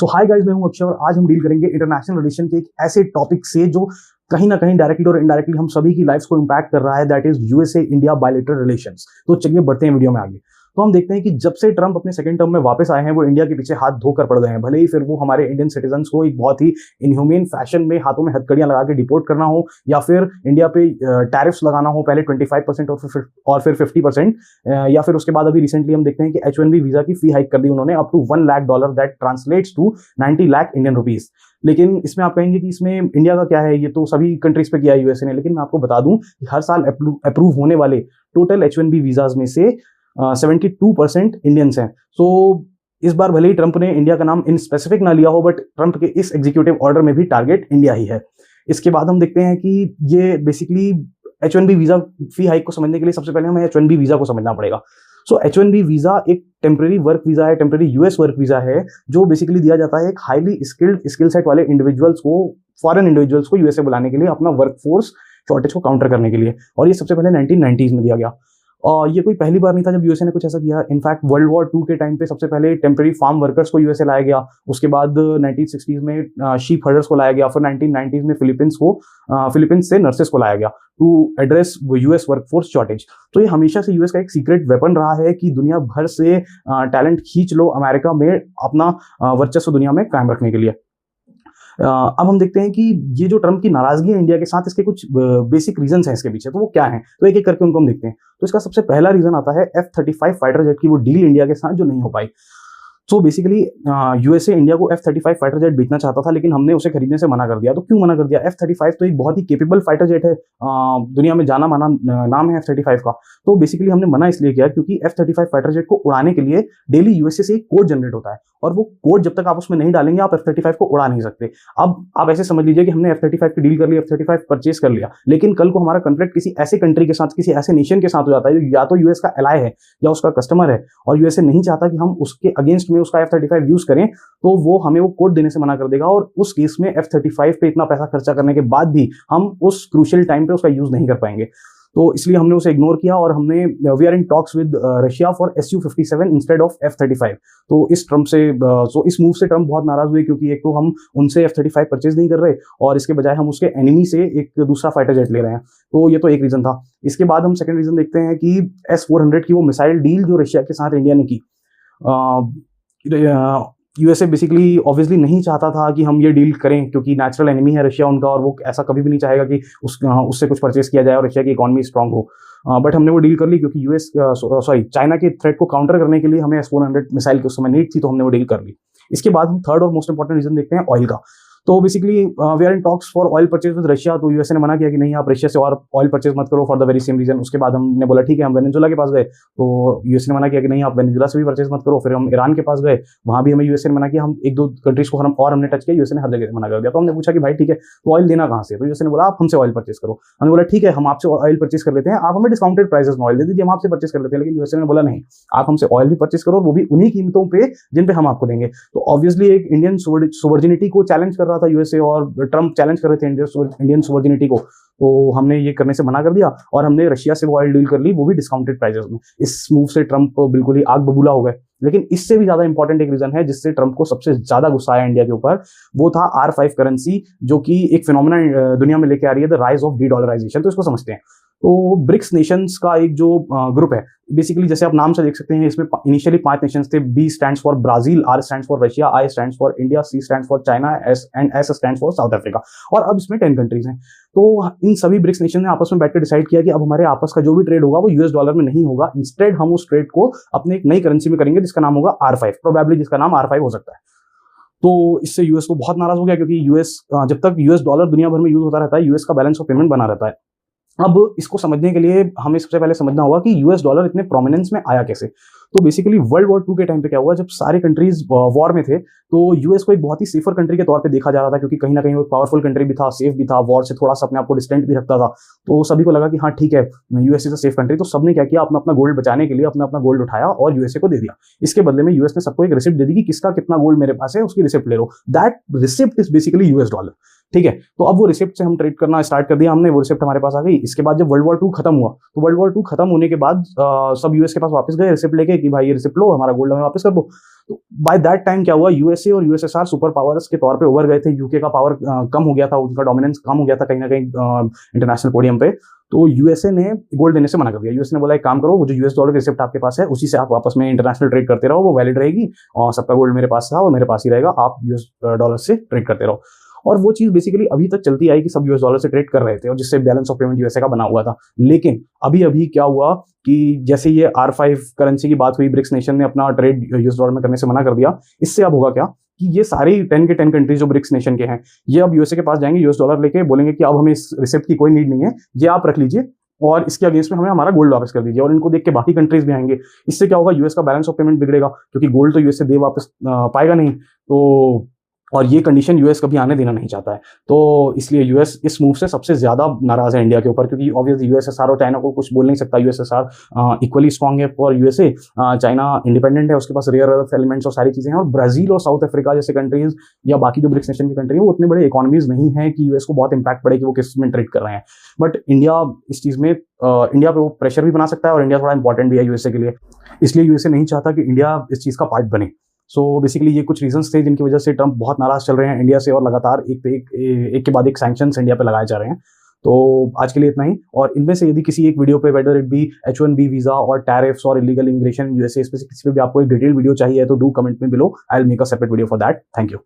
सो hi guys, मैं हूं अक्षय और आज हम डील करेंगे इंटरनेशनल रिलेशन के एक ऐसे टॉपिक से जो कहीं ना कहीं डायरेक्टली और इनडायरेक्टली हम सभी की लाइफ को इंपैक्ट कर रहा है, that is USA India bilateral relations. तो चलिए बढ़ते हैं वीडियो में आगे। तो हम देखते हैं कि जब से ट्रंप अपने सेकंड टर्म में वापस आए हैं वो इंडिया के पीछे हाथ धोकर पड़ गए हैं। भले ही फिर वो हमारे इंडियन सिटीजन्स को एक बहुत ही इनह्यूमेन फैशन में हाथों में हथकड़ियां लगा के डिपोर्ट करना हो, या फिर इंडिया पे टैरिफ्स लगाना हो, पहले 25% और फिर 50%, या फिर उसके बाद अभी रिसेंटली हम देखते हैं कि H1B वीजा की फी हाइक कर दी उन्होंने up to $1 lakh, that translates to 90 lakh Indian rupees. लेकिन इसमें आप कहेंगे कि इसमें इंडिया का क्या है, ये तो सभी कंट्रीज पे किया है यूएसए ने। लेकिन मैं आपको बता दूं कि हर साल अप्रूव होने वाले टोटल H1B वीजाज में से 72% इंडियंस हैं। सो इस बार भले ही ट्रंप ने इंडिया का नाम इन स्पेसिफिक ना लिया हो, बट ट्रंप के इस एग्जीक्यूटिव ऑर्डर में भी टारगेट इंडिया ही है। इसके बाद हम देखते हैं कि ये बेसिकली H1B वीजा फी हाइक को समझने के लिए सबसे पहले हमें H1B वीजा को समझना पड़ेगा। सो H1B वीजा एक टेम्परेरी वर्क वीजा है, टेम्परेरी यूएस वर्क वीजा है, जो बेसिकली दिया जाता है एक हाईली स्किल्ड स्किल सेट वाले इंडिविजुअल्स को, फॉरेन इंडिविजुअल्स को यूएसए बुलाने के लिए, अपना वर्कफोर्स शॉर्टेज को काउंटर करने के लिए। और ये सबसे पहले 1990s में दिया गया। और ये कोई पहली बार नहीं था जब यूएसए ने कुछ ऐसा किया। इनफैक्ट वर्ल्ड वॉर 2 के टाइम पे सबसे पहले टेम्परेरी फार्म वर्कर्स को यूएसए लाया गया। उसके बाद 1960s में शीप हर्डर्स को लाया गया। फिर 1990s में फिलीपींस से नर्सेस को लाया गया to address US workforce shortage. तो ये हमेशा से यूएस का एक सीक्रेट वेपन रहा है कि दुनिया भर से टैलेंट खींच लो अमेरिका में, अपना वर्चस्व दुनिया में कायम रखने के लिए। अब हम देखते हैं कि ये जो ट्रंप की नाराजगी है इंडिया के साथ, इसके कुछ बेसिक रीजंस हैं इसके पीछे। तो वो क्या हैं, तो एक एक करके उनको हम देखते हैं। तो इसका सबसे पहला रीजन आता है F-35 फाइटर जेट की वो डील इंडिया के साथ जो नहीं हो पाई। तो बेसिकली यूएसए इंडिया को F-35 फाइटर जेट बेचना चाहता था, लेकिन हमने उसे खरीदने से मना कर दिया। तो क्यों मना कर दिया? F-35 तो एक बहुत ही केपेबल फाइटर जेट है, दुनिया में जाना माना नाम है F-35 का। तो बेसिकली हमने मना इसलिए किया क्योंकि F-35 फाइटर जेट को उड़ाने के लिए डेली यूएसए से एक कोड जनरेट होता है, और वो कोड जब तक आप उसमें नहीं डालेंगे आप F-35 को उड़ा नहीं सकते। अब आप ऐसे समझ लीजिए कि हमने F-35 की डील कर ली, F-35 परचेज कर लिया, लेकिन कल को हमारा कॉन्ट्रैक्ट किसी ऐसे कंट्री के साथ, किसी ऐसे नेशन के साथ हो जाता है जो या तो यूएस का एलाय है या उसका कस्टमर है, और यूएसए नहीं चाहता कि हम उसके अगेंस्ट में उसका F-35 यूज करें, तो वो हमें वो कोड देने से मना कर देगा। और उस केस में F-35 पे इतना पैसा खर्चा करने के बाद भी हम उस क्रूशियल टाइम पे उसका यूज नहीं कर पाएंगे। तो इसलिए हमने उसे इग्नोर किया और हमने we are in talks with Russia for Su-57 instead of F-35। तो इस मूव से ट्रंप बहुत नाराज हुए, क्योंकि एक तो हम उनसे F-35 परचेज नहीं कर रहे और इसके बजाय हम उसके एनिमी से एक दूसरा फाइटर जेट ले रहे हैं। तो ये तो एक रीजन था। इसके बाद हम सेकंड रीजन देखते हैं कि S-400 की वो मिसाइल डील जो रशिया के साथ इंडिया ने की। यूएसए बेसिकली ऑब्वियसली नहीं चाहता था कि हम ये डील करें, क्योंकि नेचुरल एनिमी है रशिया उनका, और वो ऐसा कभी भी नहीं चाहेगा कि उससे कुछ परचेस किया जाए और रशिया की इकोनॉमी स्ट्रांग हो। बट हमने वो डील कर ली क्योंकि चाइना के थ्रेट को काउंटर करने के लिए हमें S-400 मिसाइल की उस समय नीड थी, तो हमने वो डील कर ली। इसके बाद हम थर्ड और मोस्ट इंपॉर्टेंट रीजन देखते हैं ऑयल का। तो basically we are in talks for oil purchase with Russia. तो यूएसए ने मना किया कि नहीं, आप रशिया से और ऑयल परचेज मत करो for the very same reason. उसके बाद हमने बोला ठीक है, हम वेनेजुएला के पास गए, तो यूएसए ने मना किया कि नहीं, आप वेनेजुएला से भी परचेज मत करो। फिर हम ईरान के पास गए, वहां भी हमें यूएसए ने मना किया। हम एक दो कंट्रीज को हमने टच किया, यूएसए ने हर जगह मना कर दिया। तो हमने पूछा कि भाई ठीक है, तो ऑयल देना कहाँ से? तो यूएसए ने बोला आप हमसे ऑयल परचेज करो। हमने बोला ठीक है, हम आपसे ऑयल परचेज कर लेते हैं, आप हमें डिस्काउंटेड प्राइसेस में ऑयल दे दीजिए, हम आपसे परचेज कर लेते हैं। लेकिन यूएसए ने बोला नहीं, आप हमसे ऑयल भी परचेज करो, वो भी उन्हीं कीमतों पे जिन पे हम आपको देंगे। तो ऑब्वियसली एक इंडियन सोवर्जिनिटी को चैलेंज कर रहा था यूएसए, और ट्रंप चैलेंज कर रहे थे इंडियन सोवर्जिनिटी को। तो हमने ये करने से मना कर दिया और हमने रशिया से वो ऑयल डील कर ली, वो भी डिस्काउंटेड प्राइसेस में। इस मूव से ट्रंप बिल्कुल ही आग बबूला हो गए। लेकिन इससे भी ज्यादा इंपॉर्टेंट एक रीजन है जिससे ट्रंप को सबसे ज्यादा गुस्सा आया इंडिया के ऊपर, वो था R5 करेंसी, जो कि एक फिनोमेना दुनिया में लेके आ रही है, द राइज ऑफ डी-डॉलराइजेशन। तो इसको समझते हैं। तो ब्रिक्स नेशंस का एक जो ग्रुप है, बेसिकली जैसे आप नाम से देख सकते हैं, इसमें इनिशियली 5 नेशंस थे। B stands for Brazil, R stands for Russia, I stands for India, C stands for China, S stands for south Africa. और अब इसमें 10 कंट्रीज हैं। तो इन सभी ब्रिक्स नेशन ने आपस में बैठकर डिसाइड किया कि अब हमारे आपस का जो भी ट्रेड होगा वो US डॉलर में नहीं होगा, इंस्टेड हम उस ट्रेड को अपने एक नई करेंसी में करेंगे जिसका नाम होगा R5, प्रोबेबली जिसका नाम R5 हो सकता है। तो इससे यूएस को बहुत नाराज हो गया, क्योंकि जब तक US डॉलर दुनिया भर में यूज होता रहता है, यूएस का बैलेंस ऑफ पेमेंट बना रहता है। अब इसको समझने के लिए हमें सबसे पहले समझना होगा कि US डॉलर इतने प्रोमिनेंस में आया कैसे। तो बेसिकली वर्ल्ड वॉर 2 के टाइम पे क्या हुआ, जब सारे कंट्रीज वॉर में थे, तो यूएस को एक बहुत ही सेफर कंट्री के तौर पे देखा जा रहा था, क्योंकि कहीं ना कहीं वो एक पावरफुल कंट्री भी था, सेफ भी था, वॉर से थोड़ा सा अपने आप को डिस्टेंट भी रखता था। तो सभी को लगा कि हाँ ठीक है, US is a safe country. तो सबने क्या किया, अपना अपना गोल्ड बचाने के लिए अपना गोल्ड उठाया और यूएसए को दे दिया। इसके बदले में यूएस ने सबको एक रिसिप्ट दे दी कि किसका कितना गोल्ड मेरे पास है, उसकी रिसिप्ट ले लो। That receipt is basically US dollar. ठीक है। तो अब वो रिसिप्ट से हम ट्रेड करना स्टार्ट कर दिया हमने, वो रिसिप्ट हमारे पास आ गई। इसके बाद जब वर्ल्ड वॉर 2 खत्म हुआ, तो वर्ल्ड वॉर 2 खत्म होने के बाद सब यूएस के पास वापस गए रिसिप्ट लेके कि भाई ये रिसिप्ट लो, हमारा गोल्ड हमें वापस कर दो। तो बाय दैट टाइम क्या हुआ, यूएसए और यूएसएसआर सुपर पावर्स के तौर पे उभर गए थे। यूके का पावर कम हो गया था, उनका डोमिनेंस कम हो गया था कहीं ना कहीं इंटरनेशनल पोडियम पे। तो यूएसए ने गोल्ड देने से मना कर दिया। यूएसए ने बोला एक काम करो, वो जो यूएस डॉलर रिसिप्ट आपके पास है उसी से आप वापस में इंटरनेशनल ट्रेड करते रहो, वो वैलिड रहेगी और सबका गोल्ड मेरे पास था और मेरे पास ही रहेगा, आप यूएस डॉलर से ट्रेड करते रहो। और वो चीज बेसिकली अभी तक चलती आई कि सब यूएस डॉलर से ट्रेड कर रहे थे और जिससे बैलेंस ऑफ पेमेंट यूएसए का बना हुआ था। लेकिन अभी अभी क्या हुआ कि जैसे ये R5 करेंसी की बात हुई, ब्रिक्स नेशन ने अपना ट्रेड यूएस डॉलर में करने से मना कर दिया। इससे अब होगा क्या कि ये सारी 10 के 10 कंट्रीज जो ब्रिक्स नेशन के हैं, ये अब यूएसए के पास जाएंगे यूएस डॉलर लेके, बोलेंगे कि अब हमें इस रिसिप्ट की कोई नीड नहीं है, ये आप रख लीजिए और इसके अगेंस्ट में हमें हमारा गोल्ड वापस कर दीजिए। और इनको देख के बाकी कंट्रीज भी आएंगे। इससे क्या होगा, यूएस का बैलेंस ऑफ पेमेंट बिगड़ेगा क्योंकि गोल्ड तो यूएस से दे वापस पाएगा नहीं। तो और ये कंडीशन यूएस कभी आने देना नहीं चाहता है। तो इसलिए यूएस इस मूव से सबसे ज्यादा नाराज है इंडिया के ऊपर, क्योंकि ऑब्वियसली यूएसएसआर और चाइना को कुछ बोल नहीं सकता। यूएसएसआर इक्वली स्ट्रांग है फॉर यूएसए, चाइना इंडिपेंडेंट है, उसके पास रेयर अर्थ एलिमेंट्स और सारी चीजें हैं। और ब्राजील और साउथ अफ्रीका जैसे कंट्रीज या बाकी जो ब्रिक्स नेशन की कंट्री है वो उतने बड़े इकोनॉमीज नहीं है कि यूएस को बहुत इंपैक्ट पड़े कि वो किस में ट्रेड कर रहे हैं। बट इंडिया इस चीज में इंडिया पे वो प्रेशर भी बना सकता है और इंडिया थोड़ा इंपॉर्टेंट भी है यूएसए के लिए। इसलिए यूएसए नहीं चाहता कि इंडिया इस चीज का पार्ट बने। सो बेसिकली ये कुछ रीजंस थे जिनकी वजह से ट्रंप बहुत नाराज चल रहे हैं इंडिया से और लगातार एक के बाद एक सैंक्शंस इंडिया पे लगाए जा रहे हैं। तो आज के लिए इतना ही। और इनमें से यदि किसी एक वीडियो पे whether it be H1B visa और टैरिफ्स और इलीगल इमिग्रेशन यूएसए, किसी पे भी आपको एक डिटेल वीडियो चाहिए तो डू कमेंट में below, I will make a separate video for that. Thank you.